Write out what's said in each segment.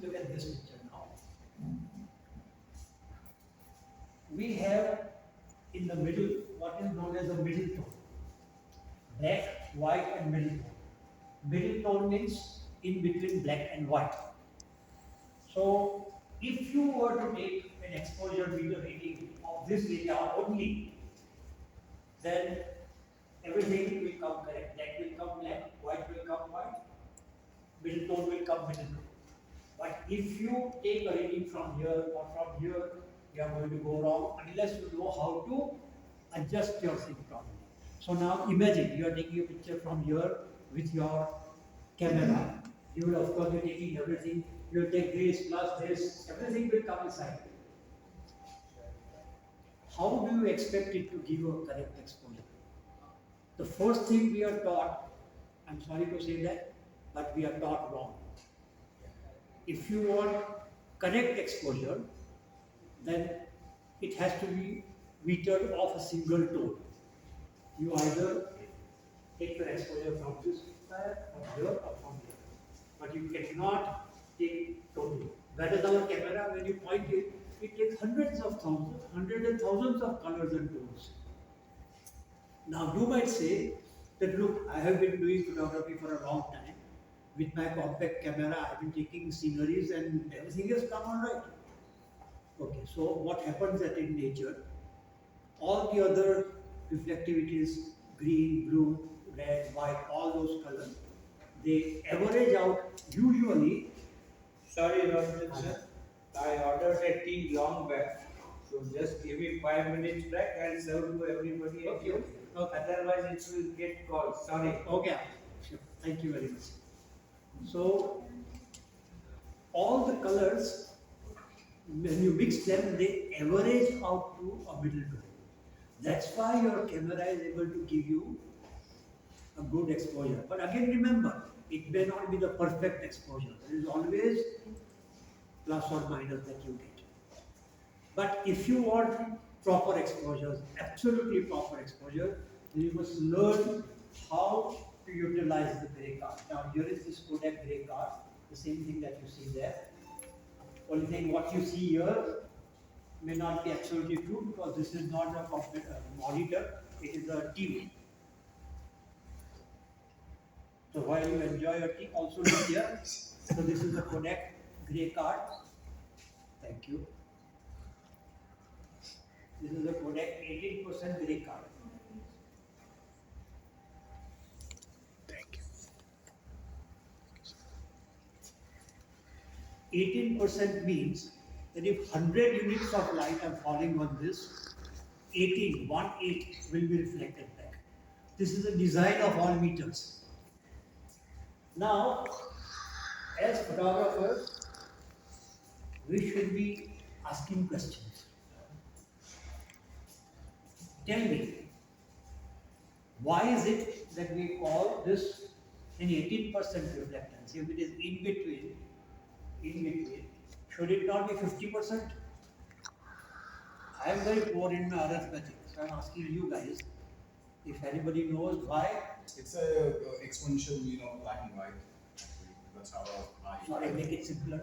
Look at this picture now. We have in the middle what is known as the middle tone. Black, white and middle tone. Middle tone means in between black and white. So if you were to take an exposure video reading of this area only, then everything will come correct. Black will come black, white will come white, middle tone will come middle tone. But if you take a reading from here or from here, you are going to go wrong unless you know how to adjust your thing properly. So now imagine you are taking a picture from here with your camera. You will of course be taking everything. You will take this plus this, everything will come inside. How do you expect it to give you a correct exposure? The first thing we are taught, I'm sorry to say that, but we are taught wrong. If you want correct exposure, then it has to be metered of a single tone. You either take your exposure from this side, from here, or from here. But you cannot take totally. Whereas our camera, when you point it, it takes hundreds and thousands of colors and tones. Now you might say that look, I have been doing photography for a long time. With my compact camera, I have been taking sceneries and everything has come all right. Okay, so what happens that in nature, all the other reflectivities, green, blue, red, white, all those colors, they average out usually. Sorry, Ronnie, sir. I ordered a tea long back. So just give me 5 minutes break and serve to everybody. Okay, okay. Otherwise it will get called. Sorry. Okay, sure. Thank you very much. So, all the colors, when you mix them, they average out to a middle tone. That's why your camera is able to give you a good exposure. But again, remember, it may not be the perfect exposure. There is always plus or minus that you get. But if you want proper exposures, absolutely proper exposure, then you must learn how to utilize the gray card. Now here is this Kodak gray card, the same thing that you see there. Only thing what you see here may not be absolutely true because this is not a monitor, it is a TV. So while you enjoy your tea, also look here. So this is the Kodak gray card. Thank you. This is the Kodak 18% gray card. Thank you. 18% means that if 100 units of light are falling on this, 18 will be reflected back. This is the design of all meters. Now, as photographers, we should be asking questions. Tell me, why is it that we call this an 18% reflectance? If it is in between, should it not be 50%? I am very poor in arithmetic, so I am asking you guys if anybody knows why. It's a exponential mean of black and white. Actually, that's how I. Sorry, make it simpler.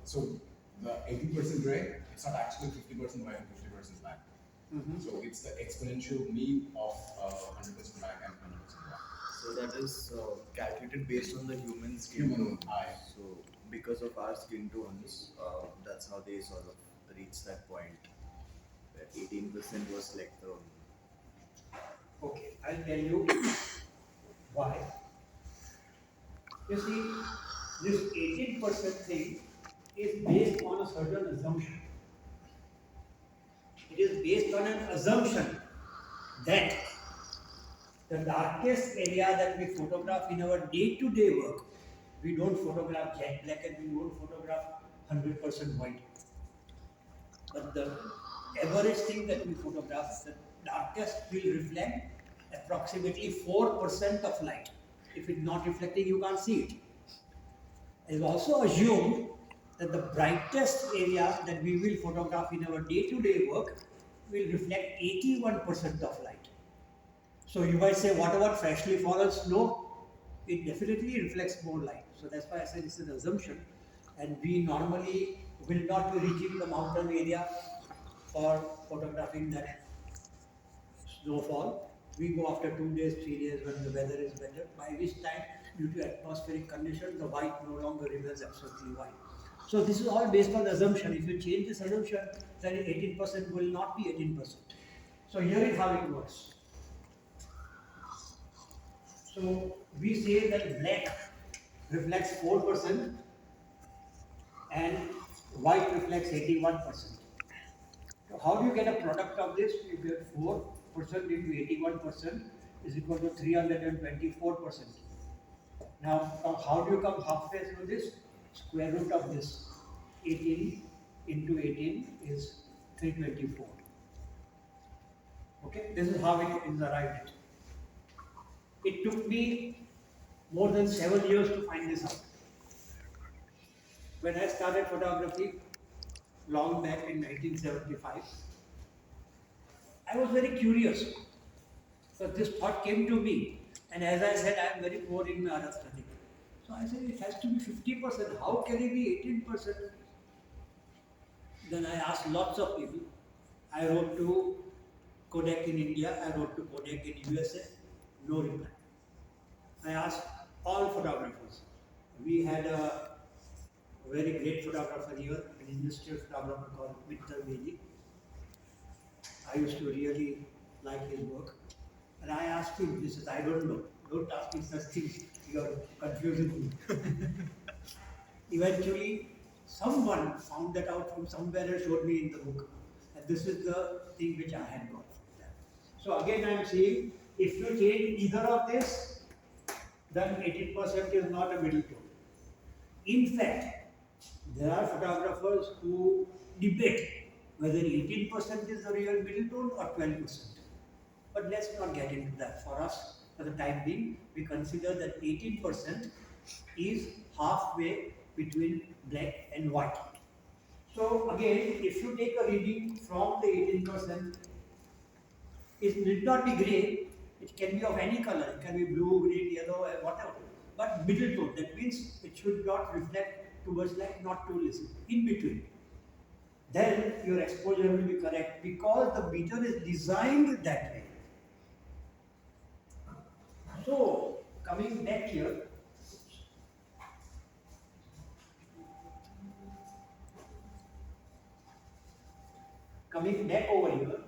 So the 80% gray, it's not actually 50% white and 50% black. So it's the exponential mean of 100% black and 100% white. So that is calculated based on the human skin Human tone. eye. So because of our skin tones, that's how they sort of reach that point. Where 18% was like the. Okay, I'll tell you why. You see, this 18% thing is based on a certain assumption. It is based on an assumption that the darkest area that we photograph in our day-to-day work, we don't photograph jet black and we don't photograph 100% white. But the average thing that we photograph, the darkest will reflect approximately 4% of light. If it's not reflecting, you can't see it. It is also assumed that the brightest area that we will photograph in our day-to-day work will reflect 81% of light. So you might say, what about freshly fallen snow? It definitely reflects more light. So that's why I said it's an assumption. and we normally will not be reaching the mountain area for photographing that snowfall. We go after 2 days, 3 days when the weather is better, by which time, due to atmospheric conditions, the white no longer remains absolutely white. So this is all based on assumption. If you change this assumption, then 18% will not be 18%. So here is how it works. So we say that black reflects 4% and white reflects 81%. So how do you get a product of this? You get 4% into 81% is equal to 324%. Now, how do you come halfway through this? Square root of this 18 into 18 is 324. Okay, this is how it is arrived at. It took me more than 7 years to find this out. When I started photography long back in 1975, I was very curious. So this thought came to me, and as I said, I am very poor in my arithmetic. So I said it has to be 50%. How can it be 18%? Then I asked lots of people. I wrote to Kodak in India, I wrote to Kodak in USA, no reply. I asked all photographers. We had a very great photographer here, an industrial photographer called Mr. Vedi. I used to really like his work. And I asked him, he says, I don't know. Don't ask me such things. You are confusing me. Eventually, someone found that out from somewhere and showed me in the book. And this is the thing which I had got. So again, I am saying, if you change either of this, then 18% is not a middle tone. In fact, there are photographers who debate whether 18% is the real middle tone or 12%. But let's not get into that. For us, for the time being, we consider that 18% is halfway between black and white. So again, if you take a reading from the 18%, it need not be grey, it can be of any color, it can be blue, green, yellow, whatever. But middle tone, that means it should not reflect towards light, not too little, in between. Then your exposure will be correct because the meter is designed that way. So, coming back here, coming back over here,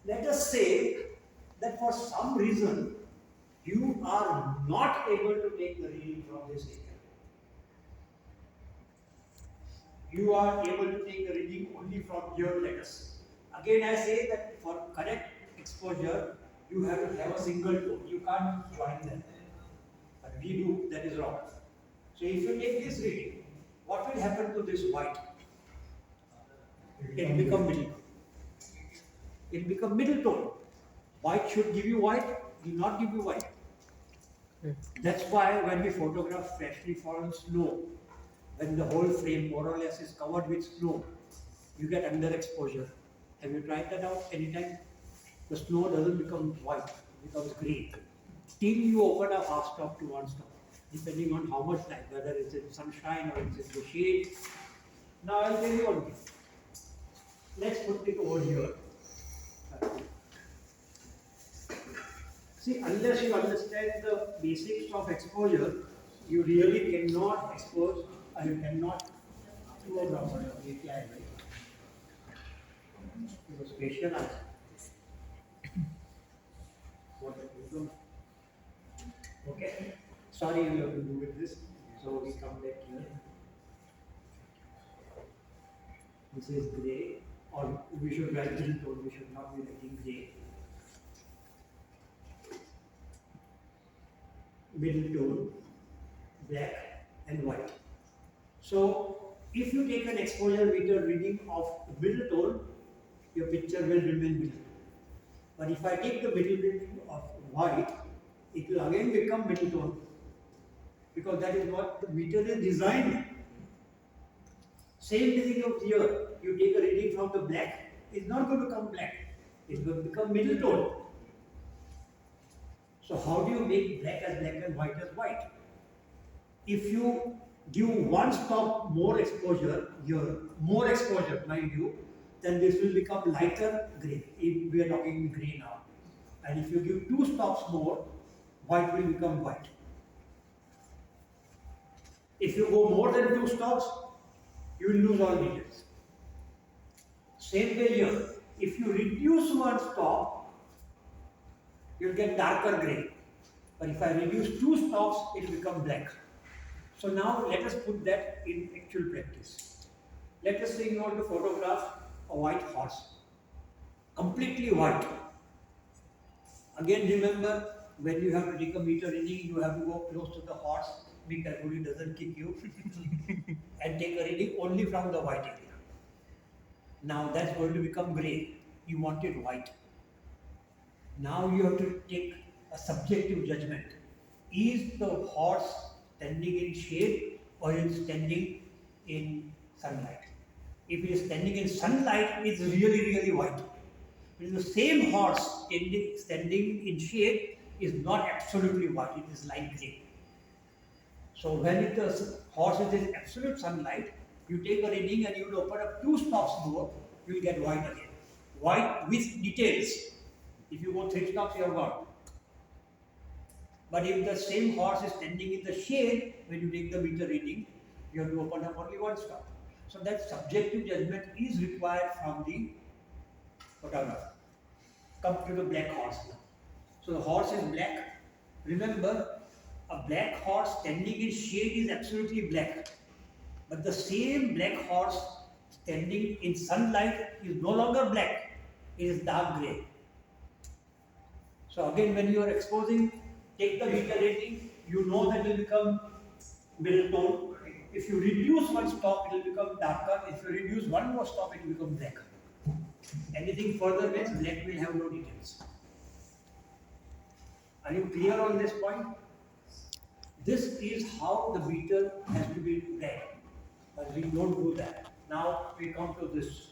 let us say that for some reason you are not able to take the reading from this area. You are able to take the reading only from here, let us say. Again, I say that for correct exposure, you have to have a single tone. You can't join them. But we do, that is wrong. So if you take this reading, what will happen to this white? It will become middle tone. It will become middle tone. White should give you white, will not give you white. That's why when we photograph freshly fallen snow, when the whole frame more or less is covered with snow, you get underexposure. Have you tried that out anytime? The snow doesn't become white, it becomes grey. Till you open a half stop to one stop, depending on how much light, whether it's in sunshine or it's in the shade. Now I'll tell you one thing. Let's put it over here. See, unless you understand the basics of exposure, you really cannot expose, or you cannot do a proper API, right? It was spatial answer. What the problem? Okay. Sorry, you have to do with this. So we come back here. This is grey, or we should write middle tone, we should not be writing grey. Middle tone, black and white. So if you take an exposure meter reading of middle tone, your picture will remain middle. But if I take the middle reading of white, it will again become middle tone, because that is what the meter is designed. Same thing of here. You take a reading from the black, it's not going to become black, it's going to become middle tone. So how do you make black as black and white as white? If you give one stop more exposure here, more exposure, mind you, then this will become lighter gray. If we are talking in gray now. And if you give two stops more, white will become white. If you go more than two stops, you will lose all details. Same way here, if you reduce one stop, you will get darker gray. But if I reduce two stops, it will become black. So now let us put that in actual practice. Let us say you want to photograph a white horse, completely white. Again remember, when you have to take a meter reading, you have to go close to the horse, be careful it doesn't kick you, and take a reading only from the white area. Now that's going to become grey. You want it white. Now you have to take a subjective judgment. Is the horse standing in shade or is it standing in sunlight? If it is standing in sunlight, it's really white. But the same horse standing in shade is not absolutely white, it is light grey. So when the horse is in absolute sunlight, you take a reading and you will open up two stops more, you will get white again. White with details. If you go three stops, you have gone. But if the same horse is standing in the shade, when you take the meter reading, you have to open up only one stop. So that subjective judgment is required from the photographer. Come to the black horse now. So the horse is black. Remember, a black horse standing in shade is absolutely black. But the same black horse standing in sunlight is no longer black, it is dark grey. So again, when you are exposing, take the meter rating, you know that it will become middle tone. If you reduce one stop, it will become darker. If you reduce one more stop, it will become black. Anything further means black will have no details. Are you clear on this point? This is how the meter has to be read. But we don't do that. Now we come to this.